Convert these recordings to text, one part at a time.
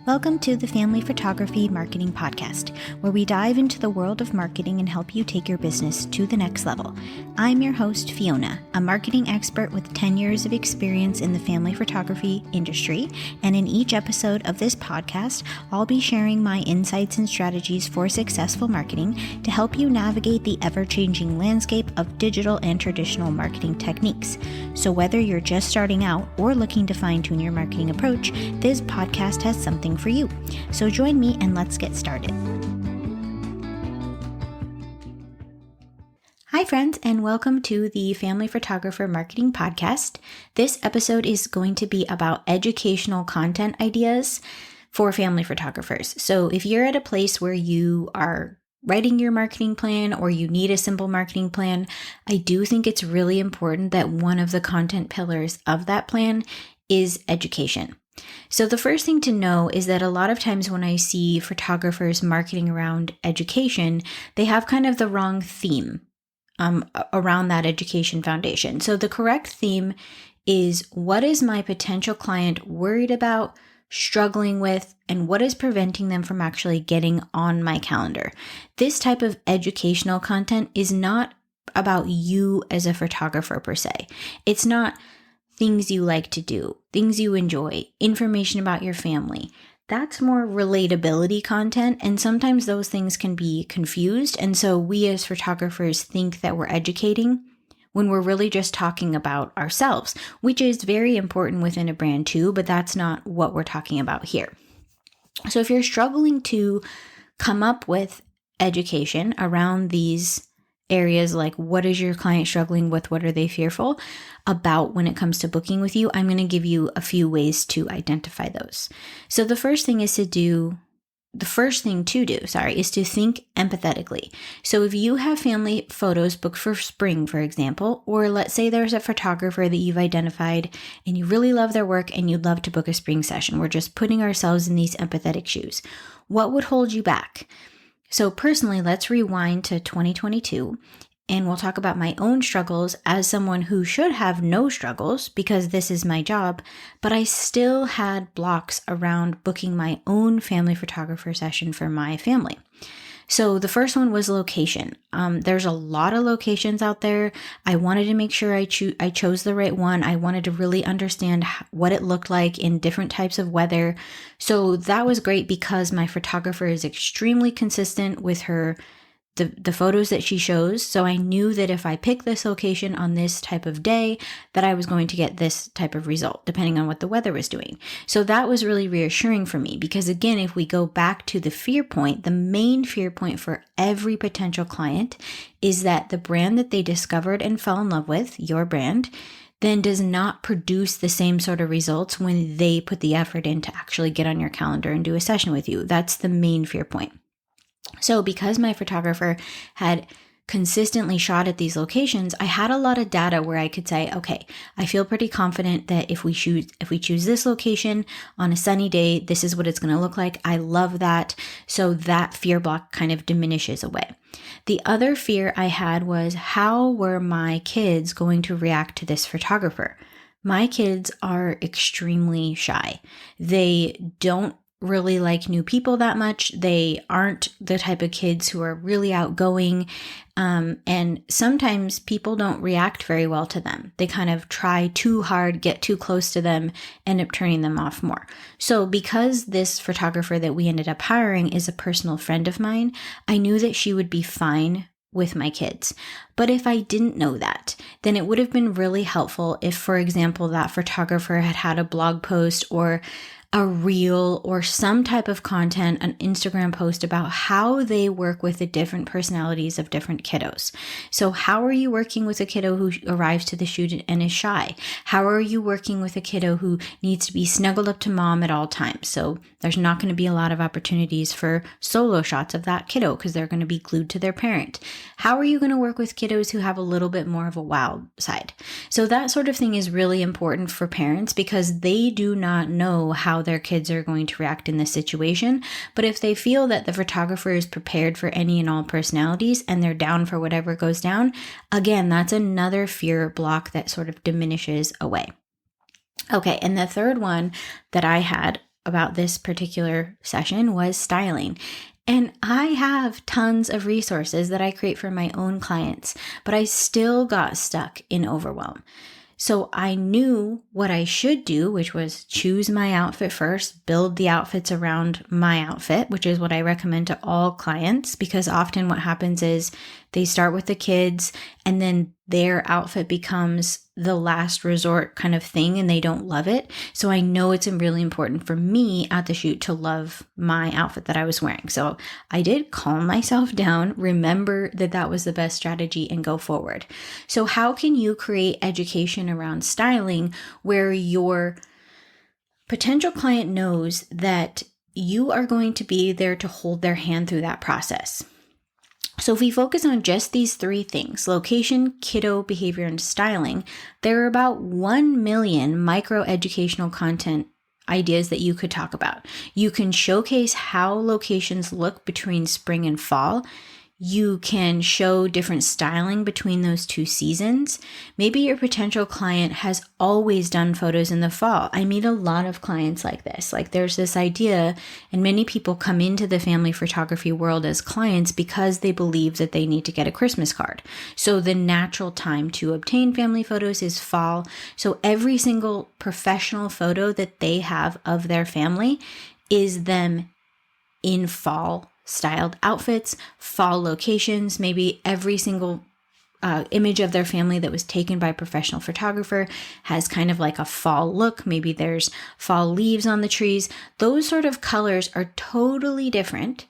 Welcome to the Family Photography Marketing Podcast, where we dive into the world of marketing and help you take your business to the next level. I'm your host, Fiona, a marketing expert with 10 years of experience in the family photography industry, and in each episode of this podcast, I'll be sharing my insights and strategies for successful marketing to help you navigate the ever-changing landscape of digital and traditional marketing techniques. So whether you're just starting out or looking to fine-tune your marketing approach, this podcast has something for you. So join me and let's get started. Hi friends, and welcome to the Family Photographer Marketing Podcast. This episode is going to be about educational content ideas for family photographers. So if you're at a place where you are writing your marketing plan or you need a simple marketing plan, I do think it's really important that one of the content pillars of that plan is education. So the first thing to know is that a lot of times when I see photographers marketing around education, they have kind of the wrong theme around that education foundation. So the correct theme is, what is my potential client worried about, struggling with, and what is preventing them from actually getting on my calendar? This type of educational content is not about you as a photographer per se. It's not things you like to do, things you enjoy, information about your family. That's more relatability content, and sometimes those things can be confused. And so we as photographers think that we're educating when we're really just talking about ourselves, which is very important within a brand too, but that's not what we're talking about here. So if you're struggling to come up with education around these areas, like what is your client struggling with, what are they fearful about when it comes to booking with you, I'm going to give you a few ways to identify those. So the first thing to do is to think empathetically. So if you have family photos booked for spring, for example, or let's say there's a photographer that you've identified and you really love their work and you'd love to book a spring session, we're just putting ourselves in these empathetic shoes. What would hold you back? So personally, let's rewind to 2022 and we'll talk about my own struggles as someone who should have no struggles because this is my job, but I still had blocks around booking my own family photographer session for my family. So the first one was location. There's a lot of locations out there. I wanted to make sure I chose the right one. I wanted to really understand what it looked like in different types of weather. So that was great because my photographer is extremely consistent with the photos that she shows. So I knew that if I picked this location on this type of day, that I was going to get this type of result, depending on what the weather was doing. So that was really reassuring for me because again, if we go back to the fear point, the main fear point for every potential client is that the brand that they discovered and fell in love with, your brand, then does not produce the same sort of results when they put the effort in to actually get on your calendar and do a session with you. That's the main fear point. So because my photographer had consistently shot at these locations, I had a lot of data where I could say, okay, I feel pretty confident that if we choose this location on a sunny day, this is what it's going to look like. I love that. So that fear block kind of diminishes away. The other fear I had was, how were my kids going to react to this photographer? My kids are extremely shy. They don't really like new people that much. They aren't the type of kids who are really outgoing. And sometimes people don't react very well to them. They kind of try too hard, get too close to them, end up turning them off more. So because this photographer that we ended up hiring is a personal friend of mine, I knew that she would be fine with my kids. But if I didn't know that, then it would have been really helpful if, for example, that photographer had a blog post or a reel or some type of content, an Instagram post about how they work with the different personalities of different kiddos. So how are you working with a kiddo who arrives to the shoot and is shy? How are you working with a kiddo who needs to be snuggled up to mom at all times? So there's not going to be a lot of opportunities for solo shots of that kiddo because they're going to be glued to their parent. How are you going to work with kiddos who have a little bit more of a wild side? So that sort of thing is really important for parents because they do not know how their kids are going to react in this situation. But if they feel that the photographer is prepared for any and all personalities and they're down for whatever goes down, again, that's another fear block that sort of diminishes away. Okay, and the third one that I had about this particular session was styling. And I have tons of resources that I create for my own clients, but I still got stuck in overwhelm. So I knew what I should do, which was choose my outfit first, build the outfits around my outfit, which is what I recommend to all clients, because often what happens is they start with the kids and then their outfit becomes the last resort kind of thing and they don't love it. So I know it's really important for me at the shoot to love my outfit that I was wearing. So I did calm myself down, remember that that was the best strategy, and go forward. So how can you create education around styling where your potential client knows that you are going to be there to hold their hand through that process? So if we focus on just these three things, location, kiddo behavior, and styling, there are about 1 million micro educational content ideas that you could talk about. You can showcase how locations look between spring and fall. You can show different styling between those two seasons. Maybe your potential client has always done photos in the fall. I meet a lot of clients like this. Like there's this idea, and many people come into the family photography world as clients because they believe that they need to get a Christmas card. So the natural time to obtain family photos is fall. So every single professional photo that they have of their family is them in fall styled outfits, fall locations. Maybe every single image of their family that was taken by a professional photographer has kind of like a fall look. Maybe there's fall leaves on the trees. Those sort of colors are totally different.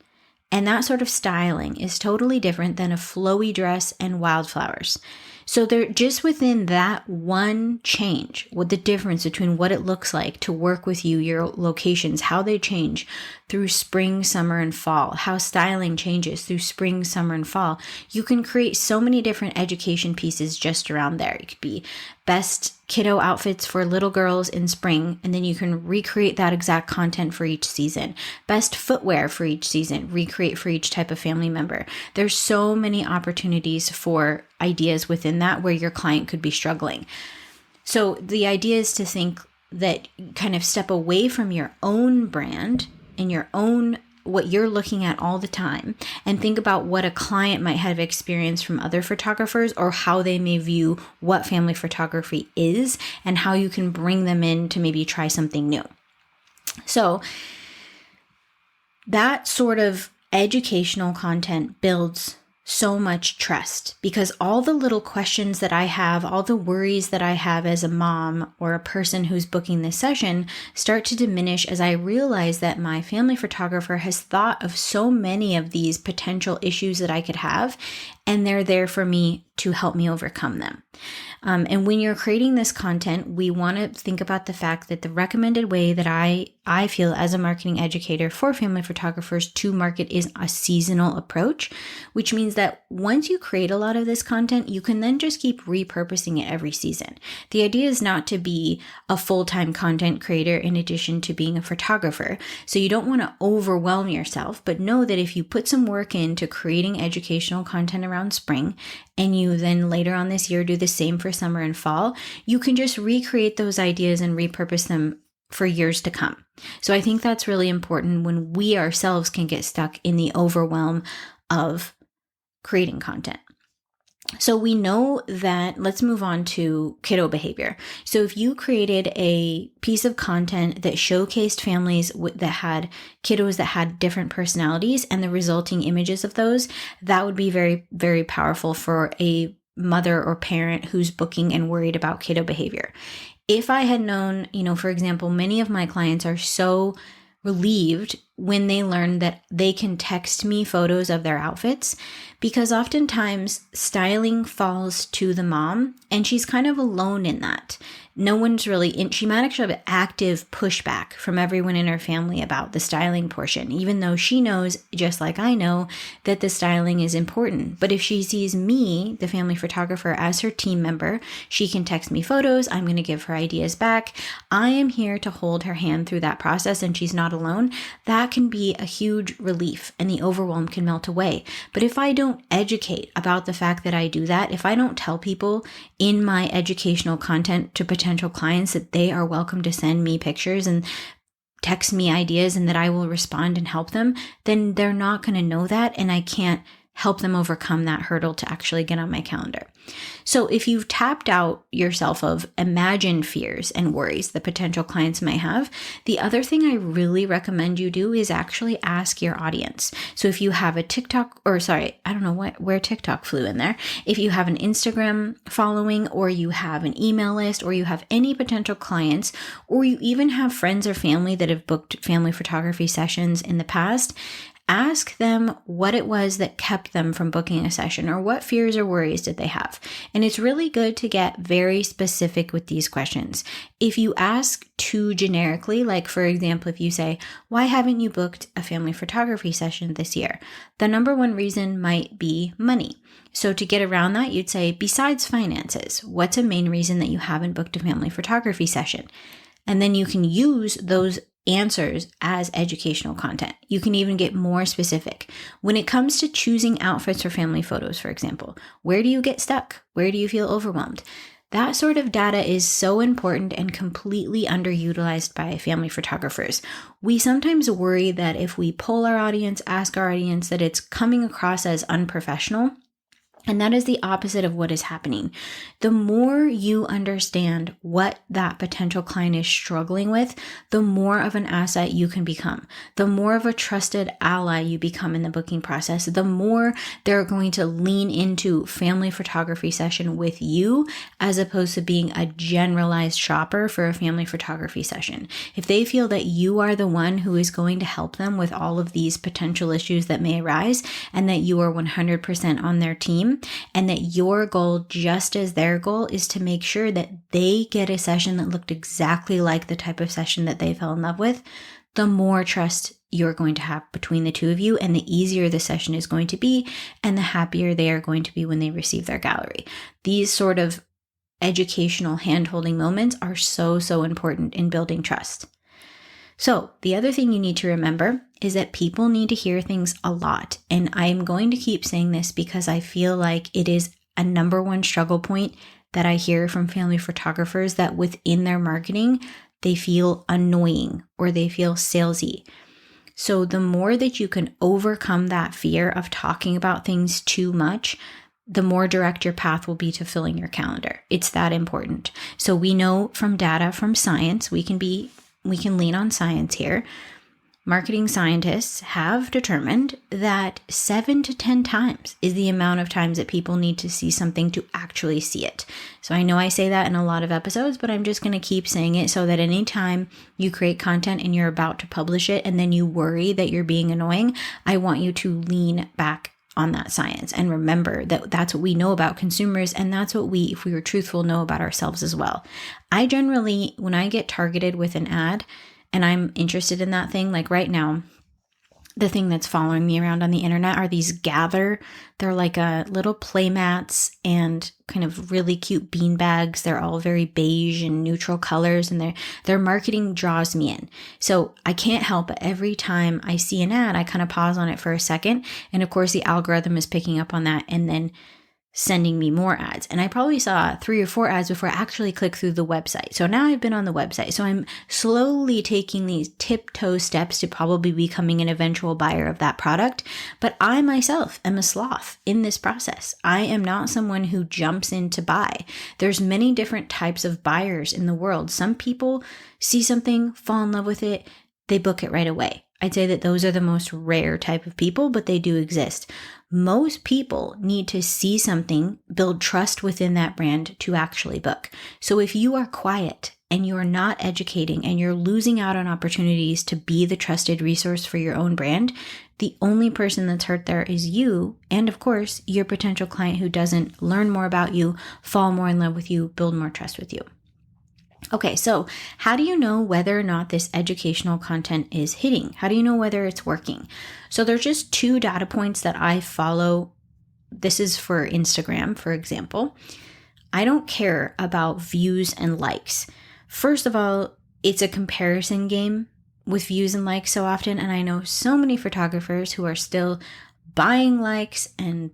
And that sort of styling is totally different than a flowy dress and wildflowers. So they're just within that one change, with the difference between what it looks like to work with you, your locations, how they change through spring, summer, and fall, how styling changes through spring, summer, and fall. You can create so many different education pieces just around there. It could be best kiddo outfits for little girls in spring, and then you can recreate that exact content for each season. Best footwear for each season, recreate for each type of family member. There's so many opportunities for ideas within that where your client could be struggling. So the idea is to think that kind of step away from your own brand and your own what you're looking at all the time and think about what a client might have experienced from other photographers or how they may view what family photography is and how you can bring them in to maybe try something new. So that sort of educational content builds so much trust because all the little questions that I have, all the worries that I have as a mom or a person who's booking this session start to diminish as I realize that my family photographer has thought of so many of these potential issues that I could have, and they're there for me to help me overcome them. And when you're creating this content, we want to think about the fact that the recommended way that I feel as a marketing educator for family photographers to market is a seasonal approach, which means that once you create a lot of this content, you can then just keep repurposing it every season. The idea is not to be a full-time content creator in addition to being a photographer. So you don't want to overwhelm yourself, but know that if you put some work into creating educational content around spring, and you then later on this year do the same for summer and fall, you can just recreate those ideas and repurpose them for years to come. So I think that's really important when we ourselves can get stuck in the overwhelm of creating content. So we know that, let's move on to kiddo behavior. So if you created a piece of content that showcased families that had kiddos that had different personalities and the resulting images of those, that would be very, very powerful for a mother or parent who's booking and worried about kiddo behavior. If I had known, for example, many of my clients are so relieved when they learn that they can text me photos of their outfits, because oftentimes styling falls to the mom and she's kind of alone in that. No one's really in, she might actually have active pushback from everyone in her family about the styling portion, even though she knows, just like I know, that the styling is important. But if she sees me, the family photographer, as her team member, she can text me photos. I'm going to give her ideas back. I am here to hold her hand through that process and she's not alone. That can be a huge relief and the overwhelm can melt away. But if I don't educate about the fact that I do that, if I don't tell people in my educational content to potential clients that they are welcome to send me pictures and text me ideas and that I will respond and help them, then they're not going to know that, and I can't help them overcome that hurdle to actually get on my calendar. So if you've tapped out yourself of imagined fears and worries that potential clients might have, the other thing I really recommend you do is actually ask your audience. So if you have a TikTok, I don't know where TikTok flew in there. If you have an Instagram following, or you have an email list, or you have any potential clients, or you even have friends or family that have booked family photography sessions in the past, ask them what it was that kept them from booking a session, or what fears or worries did they have. And it's really good to get very specific with these questions. If you ask too generically, like for example, if you say, why haven't you booked a family photography session this year? The number one reason might be money. So to get around that, you'd say, besides finances, what's a main reason that you haven't booked a family photography session? And then you can use those answers as educational content. You can even get more specific. When it comes to choosing outfits for family photos, for example, where do you get stuck? Where do you feel overwhelmed? That sort of data is so important and completely underutilized by family photographers. We sometimes worry that if we poll our audience, ask our audience, that it's coming across as unprofessional. And that is the opposite of what is happening. The more you understand what that potential client is struggling with, the more of an asset you can become. The more of a trusted ally you become in the booking process, the more they're going to lean into family photography session with you, as opposed to being a generalized shopper for a family photography session. If they feel that you are the one who is going to help them with all of these potential issues that may arise, and that you are 100% on their team, and that your goal, just as their goal, is to make sure that they get a session that looked exactly like the type of session that they fell in love with, the more trust you're going to have between the two of you, and the easier the session is going to be, and the happier they are going to be when they receive their gallery. These sort of educational hand-holding moments are so, so important in building trust. So the other thing you need to remember is that people need to hear things a lot. And I'm going to keep saying this because I feel like it is a number one struggle point that I hear from family photographers, that within their marketing, they feel annoying or they feel salesy. So the more that you can overcome that fear of talking about things too much, the more direct your path will be to filling your calendar. It's that important. So we know from data, from science, we can lean on science here. Marketing scientists have determined that 7 to 10 times is the amount of times that people need to see something to actually see it. So I know I say that in a lot of episodes, but I'm just going to keep saying it so that anytime you create content and you're about to publish it and then you worry that you're being annoying, I want you to lean back on that science and remember that that's what we know about consumers, and that's what we, if we were truthful, know about ourselves as well. I generally, when I get targeted with an ad and I'm interested in that thing, like right now, the thing that's following me around on the internet are these Gather. They're like little play mats and kind of really cute bean bags. They're all very beige and neutral colors, and their marketing draws me in. So I can't help it. Every time I see an ad, I kind of pause on it for a second. And of course, the algorithm is picking up on that and then sending me more ads. And I probably saw 3 or 4 ads before I actually clicked through the website. So now I've been on the website. So I'm slowly taking these tiptoe steps to probably becoming an eventual buyer of that product. But I myself am a sloth in this process. I am not someone who jumps in to buy. There's many different types of buyers in the world. Some people see something, fall in love with it, they book it right away. I'd say that those are the most rare type of people, but they do exist. Most people need to see something, build trust within that brand to actually book. So if you are quiet and you are not educating and you're losing out on opportunities to be the trusted resource for your own brand, the only person that's hurt there is you. And of course, your potential client who doesn't learn more about you, fall more in love with you, build more trust with you. Okay, so how do you know whether or not this educational content is hitting? How do you know whether it's working? So there's just 2 data points that I follow. This is for Instagram, for example. I don't care about views and likes. First of all, it's a comparison game with views and likes so often. And I know so many photographers who are still buying likes and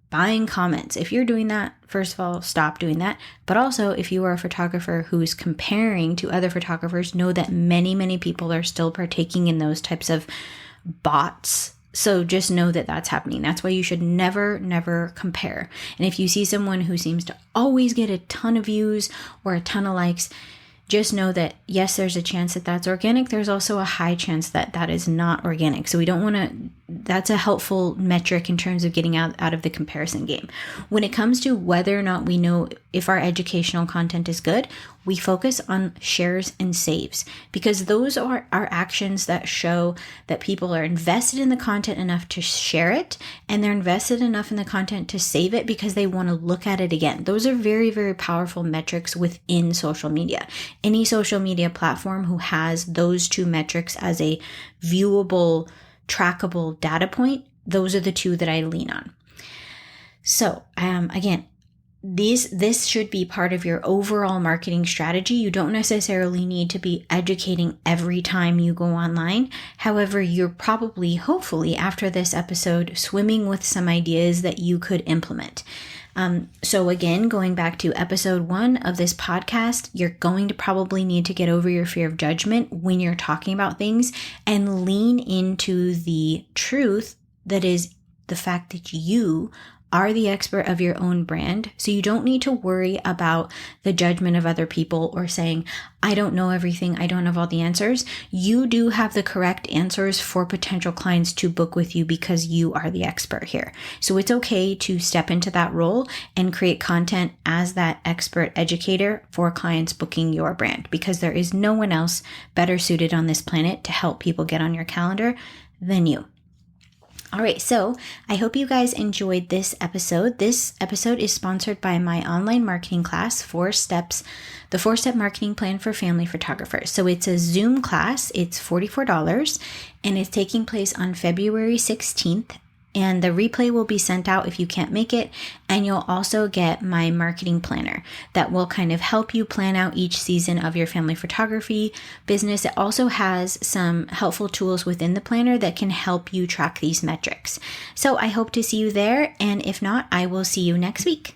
buying comments. If you're doing that, first of all, stop doing that. But also, if you are a photographer who's comparing to other photographers, know that many, many people are still partaking in those types of bots. So just know that that's happening. That's why you should never, never compare. And if you see someone who seems to always get a ton of views or a ton of likes, just know that, yes, there's a chance that that's organic. There's also a high chance that that is not organic. So we don't want to, that's a helpful metric in terms of getting out of the comparison game. When it comes to whether or not we know if our educational content is good, we focus on shares and saves, because those are our actions that show that people are invested in the content enough to share it, and they're invested enough in the content to save it because they want to look at it again. Those are very, very powerful metrics within social media. Any social media platform who has those two metrics as a viewable, trackable data point, those are the two that I lean on. So again, this should be part of your overall marketing strategy. You don't necessarily need to be educating every time you go online. However, you're probably, hopefully, after this episode, swimming with some ideas that you could implement. So again, going back to episode 1 of this podcast, you're going to probably need to get over your fear of judgment when you're talking about things and lean into the truth that is the fact that you are the expert of your own brand. So you don't need to worry about the judgment of other people or saying, I don't know everything, I don't have all the answers. You do have the correct answers for potential clients to book with you because you are the expert here. So it's okay to step into that role and create content as that expert educator for clients booking your brand, because there is no one else better suited on this planet to help people get on your calendar than you. All right, so I hope you guys enjoyed this episode. This episode is sponsored by my online marketing class, 4 Steps, the 4-Step Marketing Plan for Family Photographers. So it's a Zoom class. It's $44, and it's taking place on February 16th. And the replay will be sent out if you can't make it. And you'll also get my marketing planner that will kind of help you plan out each season of your family photography business. It also has some helpful tools within the planner that can help you track these metrics. So I hope to see you there. And if not, I will see you next week.